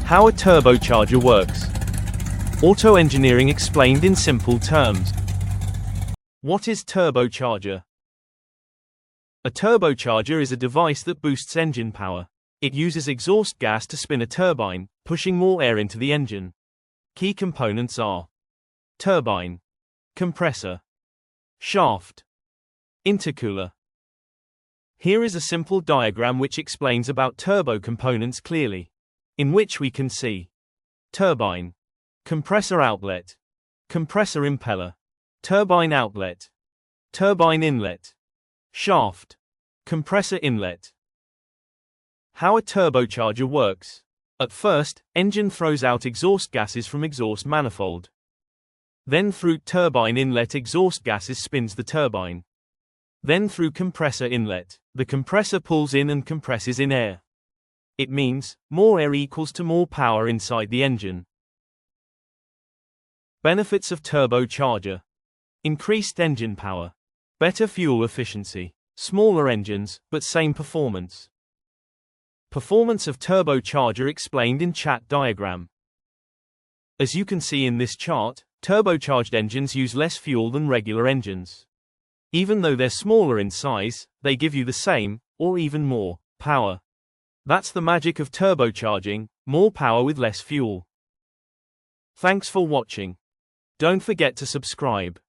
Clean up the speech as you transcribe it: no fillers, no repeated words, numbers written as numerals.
How a turbocharger works. Auto engineering explained in simple terms. What is turbocharger? A turbocharger is a device that boosts engine power. It uses exhaust gas to spin a turbine, pushing more air into the engine. Key components are turbine, compressor, shaft, intercooler. Here is a simple diagram which explains about turbo components clearly, in which we can see turbine, compressor outlet, compressor impeller, turbine outlet, turbine inlet, shaft, compressor inlet. How a turbocharger works. At first, engine throws out exhaust gases from exhaust manifold. Then through turbine inlet exhaust gases spins the turbine. Then through compressor inlet, the compressor pulls in and compresses in air. It means, more air equals to more power inside the engine. Benefits of turbocharger. Increased engine power. Better fuel efficiency. Smaller engines, but same performance. Performance of turbocharger explained in chat diagram. As you can see in this chart, turbocharged engines use less fuel than regular engines. Even though they're smaller in size, they give you the same, or even more, power. That's the magic of turbocharging, more power with less fuel. Thanks for watching. Don't forget to subscribe.